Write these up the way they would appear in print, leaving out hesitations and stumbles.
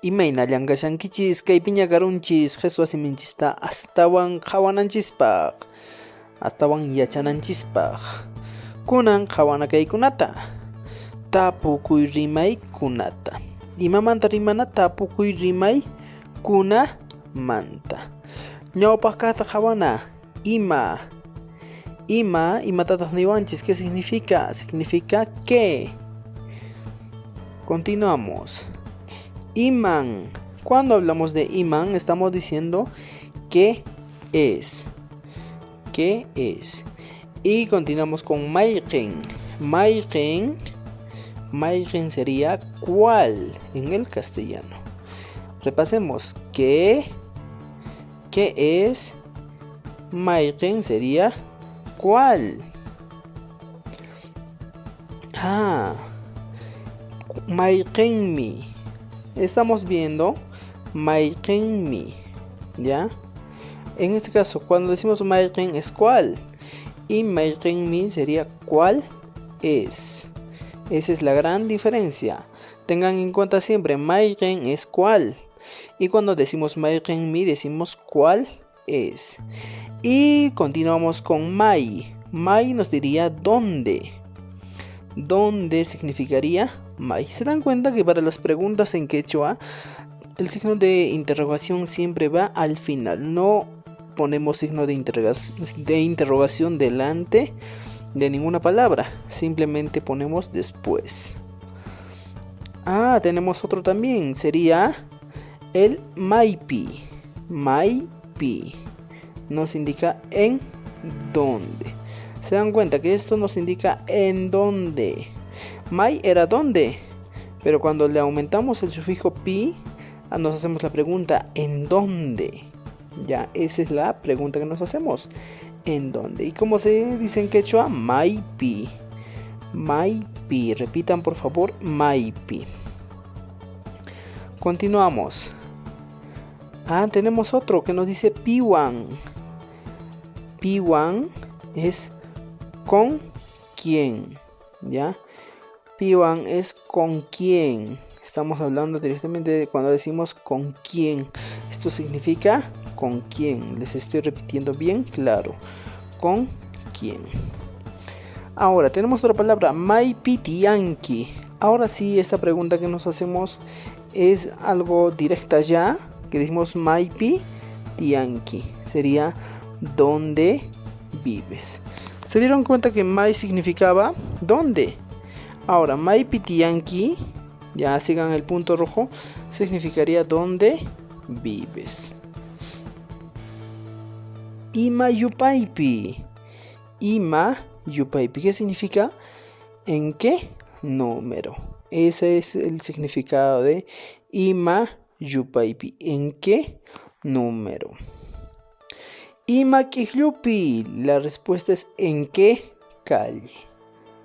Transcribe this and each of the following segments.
Imaynallan kashankichis kaypi ñakarunchis Jesús siminchista astawan qhawananchispaq, astawan yachananchispaq. Kunan qhawanakaykunata, tapukuy rimaykunata. Imamanta rimana tapukuy rimaykunamanta. Ñawpaq kaqta qhawana ima. Imatataq niwanchis, ¿qué significa? Significa que. Continuamos. Iman. Cuando hablamos de iman estamos diciendo qué es. ¿Qué es? Y continuamos con mayqin. Mayqin sería cuál en el castellano. Repasemos. ¿Qué es? Mayqin sería cuál. Mayqinmi. Estamos viendo mayqinmi, ¿ya? En este caso, cuando decimos mayqin es cuál, y mayqinmi sería cuál es. Esa es la gran diferencia. Tengan en cuenta siempre, mayqin es cuál, y cuando decimos mayqinmi decimos cuál es. Y continuamos con may. May nos diría dónde. ¿Dónde significaría may? ¿Se dan cuenta que para las preguntas en quechua el signo de interrogación siempre va al final? No ponemos signo de interrogación delante de ninguna palabra, simplemente ponemos después. Tenemos otro también, sería el maypi. Maypi nos indica en dónde. Se dan cuenta que esto nos indica en dónde. May era dónde, pero cuando le aumentamos el sufijo pi, nos hacemos la pregunta ¿en dónde? Ya, esa es la pregunta que nos hacemos. ¿En dónde? ¿Y cómo se dice en quechua? Maypi. Maypi. Repitan por favor, maypi. Continuamos. Tenemos otro que nos dice piwan. Piwan es con quién, ¿ya? Piwan es con quién. Estamos hablando directamente de cuando decimos con quién. Esto significa con quién. Les estoy repitiendo bien claro. Con quién. Ahora tenemos otra palabra, maypitianki. Ahora sí, esta pregunta que nos hacemos es algo directa ya. Que decimos maypitianki. Sería ¿dónde vives? ¿Se dieron cuenta que may significaba dónde? Ahora, maypitianki, ya sigan el punto rojo, significaría dónde vives. Ima yupaypi. Ima yupaypi, ¿qué significa? ¿En qué número? Ese es el significado de ima yupaypi. ¿En qué número? Ima kijlupi, la respuesta es ¿en qué calle?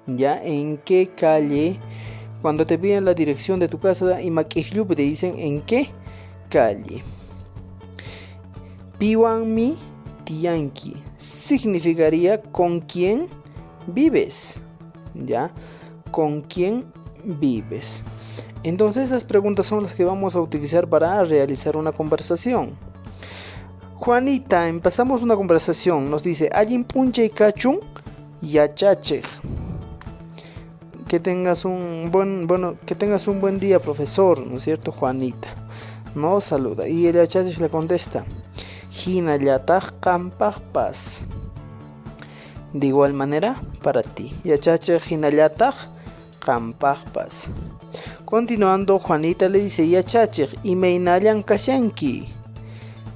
¿Ya? ¿En qué calle? Cuando te piden la dirección de tu casa, ima kijlupi, te dicen ¿en qué calle? Piwanmi tianki significaría ¿con quién vives? ¿Ya? ¿Con quién vives? Entonces esas preguntas son las que vamos a utilizar para realizar una conversación. Juanita, empezamos una conversación. Nos dice, Allin punche kachun yachachej. Que tengas un buen día, profesor, ¿no es cierto, Juanita? Nos saluda. Y el yachachej le contesta, Hinallataj kampaj paz. De igual manera, para ti. Yachachej hinallataj kampaj paz. Continuando, Juanita le dice, yachachej imaynallan kashanki.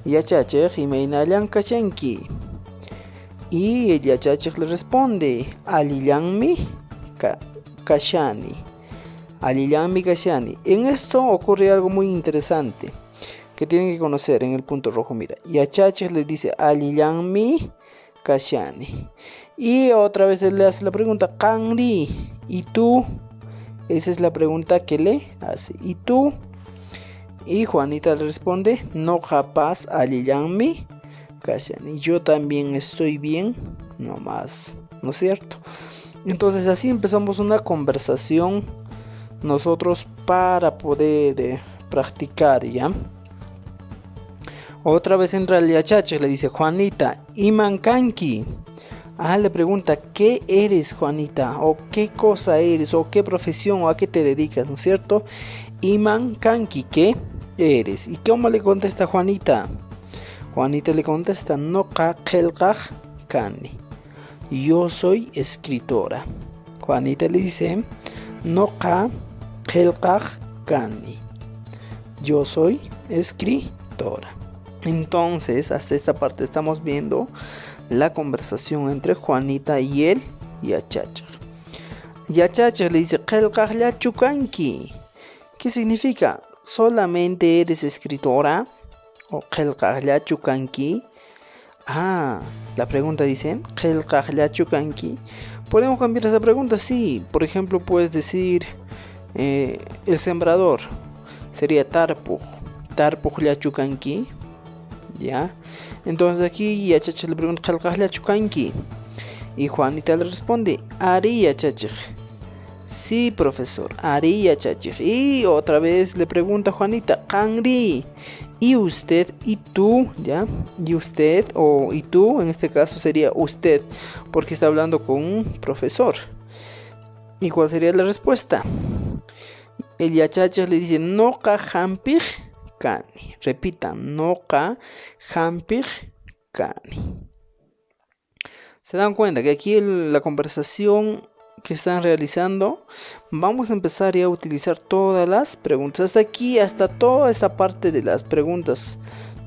Yachachej imaynallan kashanki. Y el yachachej le responde, alillanmi kashani. Alillanmi kashani. En esto ocurre algo muy interesante que tienen que conocer en el punto rojo. Mira, yachachej le dice alillanmi kashani. Y otra vez él le hace la pregunta, kanri, ¿y tú? Esa es la pregunta que le hace. ¿Y tú? Y Juanita le responde, no capaz alillanmi kashani. Yo también estoy bien, no más, ¿no es cierto? Entonces así empezamos una conversación nosotros para poder practicar, ¿ya? Otra vez entra el Yachachik, le dice, Juanita, Iman kanki. Le pregunta, ¿qué eres, Juanita? O ¿qué cosa eres? O ¿qué profesión? O ¿a qué te dedicas? ¿No es cierto? Iman kanki, ¿qué eres? ¿Y cómo le contesta Juanita? Juanita le contesta, Noqa qelqaq kani. Yo soy escritora. Juanita le dice, Noqa qelqaq kani. Yo soy escritora. Entonces, hasta esta parte estamos viendo la conversación entre Juanita y el Yachachik. Yachachik le dice, qelqaq llachukanki. ¿Qué significa? ¿Solamente eres escritora? ¿O qelqaq llachukanki? La pregunta dice, qelqaq llachukanki. ¿Podemos cambiar esa pregunta? Sí. Por ejemplo, puedes decir, el sembrador. Sería tarpuj. Tarpuj llachukanki. ¿Ya? Entonces aquí Yachachik le pregunta, qelqaq llachukanki. Y Juanita le responde, ari Yachachik. Sí, profesor, ari Yachachik. Y otra vez le pregunta Juanita, qanri. Y usted, y tú, ¿ya? Y usted, o y tú, en este caso sería usted, porque está hablando con un profesor. ¿Y cuál sería la respuesta? El Yachachik le dice, noqa hampij kani. Repita, noqa hampij kani. Se dan cuenta que aquí la conversación que están realizando, vamos a empezar ya a utilizar todas las preguntas. Hasta aquí, hasta toda esta parte de las preguntas,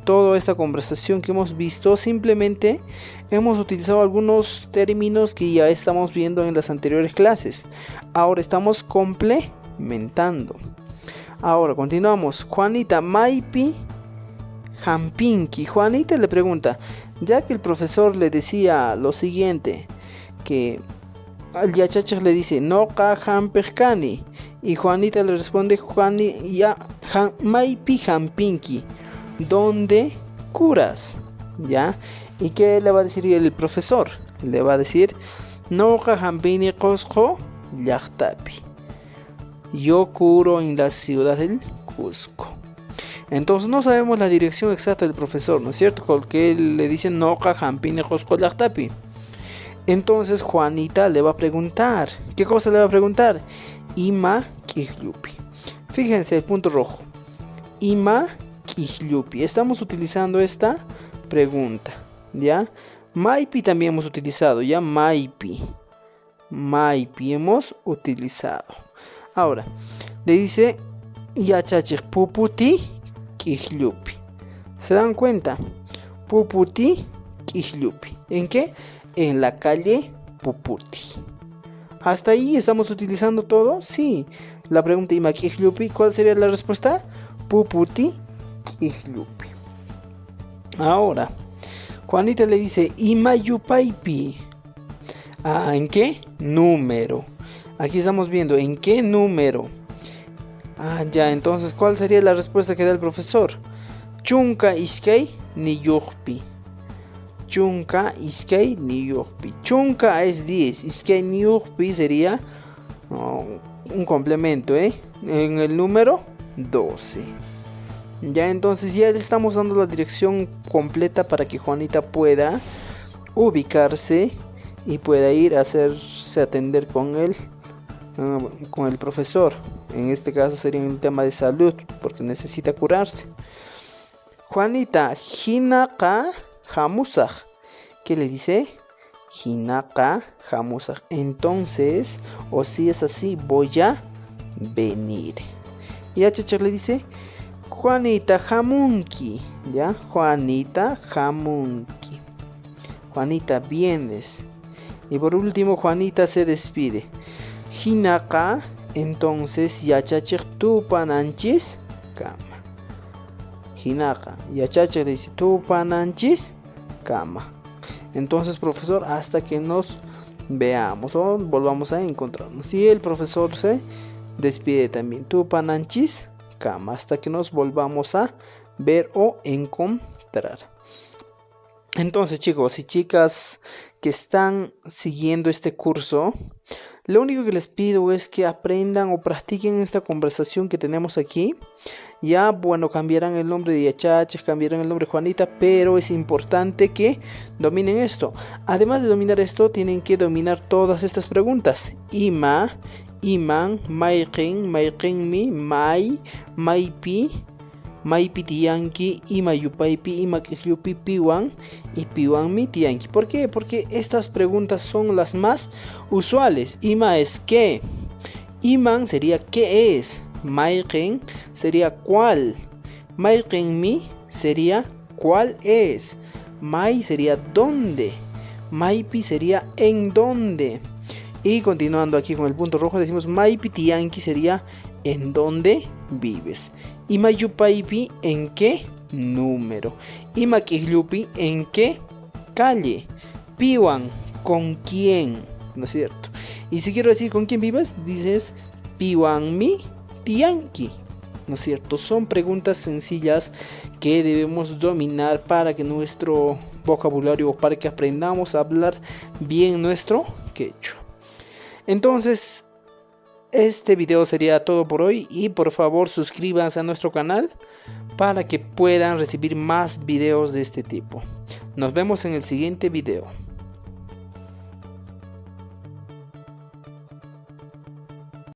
toda esta conversación que hemos visto, simplemente hemos utilizado algunos términos que ya estamos viendo en las anteriores clases. Ahora estamos complementando. Ahora continuamos. Juanita, maipi hampinki. Juanita le pregunta, ya que el profesor le decía lo siguiente, que al Yachachik le dice, noqa hampij kani. Y Juanita le responde, maipi hampinki. ¿Dónde curas? ¿Ya? ¿Y qué le va a decir el profesor? Le va a decir, noqa hampini qusqu llaqtapi. Yo curo en la ciudad del Cusco. Entonces no sabemos la dirección exacta del profesor, ¿no es cierto? Porque él le dice noqa hampini qusqu llaqtapi. Entonces Juanita le va a preguntar, ¿qué cosa le va a preguntar? Ima kijlupi. Fíjense el punto rojo. Ima kijlupi. Estamos utilizando esta pregunta, ¿ya? Maipi también hemos utilizado, ¿ya? Maipi hemos utilizado. Ahora, le dice Yachachik, puputi kijlupi. ¿Se dan cuenta? Puputi kijlupi. ¿En qué? En la calle Puputi. ¿Hasta ahí estamos utilizando todo? Sí. La pregunta Ima kijlupi, ¿cuál sería la respuesta? Puputi kijlupi. Ahora, Juanita le dice Ima yupaipi. ¿En qué número? Aquí estamos viendo en qué número. Ya, entonces, ¿cuál sería la respuesta que da el profesor? Chunka iskay niyuqpi. Chunka iskay niyuqpi. Chunka es 10. Iskay niyuqpi sería un complemento, en el número 12. Ya, entonces ya le estamos dando la dirección completa para que Juanita pueda ubicarse y pueda ir a hacerse atender con el profesor. En este caso sería un tema de salud, porque necesita curarse. Juanita, hinaka hamusaj. ¿Qué le dice? Hinaka hamusaj. Entonces, o si es así, voy a venir. Y Yachachik le dice, Juanita hamunki. ¿Ya? Juanita hamunki. Juanita, vienes. Y por último, Juanita se despide. Hinaka, entonces Yachachik tupananchis kama. Hinaka, Yachachik dice tupananchis kama. Entonces, profesor, hasta que nos veamos o volvamos a encontrarnos. Y el profesor se despide también. Tupananchis kama, hasta que nos volvamos a ver o encontrar. Entonces, chicos y chicas que están siguiendo este curso, lo único que les pido es que aprendan o practiquen esta conversación que tenemos aquí, Ya, bueno, cambiarán el nombre de Yachacha, cambiarán el nombre de Juanita, pero es importante que dominen esto. Además de dominar esto, tienen que dominar todas estas preguntas. Ima, iman, maiquen, maiqenmi, mai, maipi, Maipi tianki, ima yupaipi, ima kyupi piwan y piwanmi tianki. ¿Por qué? Porque estas preguntas son las más usuales. Ima es qué. Iman sería qué es. Maiken sería cuál. Maikenmi sería cuál es. Mai sería dónde. Maipi sería en dónde. Y continuando aquí con el punto rojo, decimos Maipi tianki sería en dónde vives. Ima yupaipi, en qué número. Ima kijlupi, en qué calle. Piwan, con quién, ¿no es cierto? Y si quiero decir con quién vives, dices piwanmi tianki, ¿no es cierto? Son preguntas sencillas que debemos dominar para que nuestro vocabulario, para que aprendamos a hablar bien nuestro quechua. Entonces, este video sería todo por hoy y por favor suscríbanse a nuestro canal para que puedan recibir más videos de este tipo. Nos vemos en el siguiente video.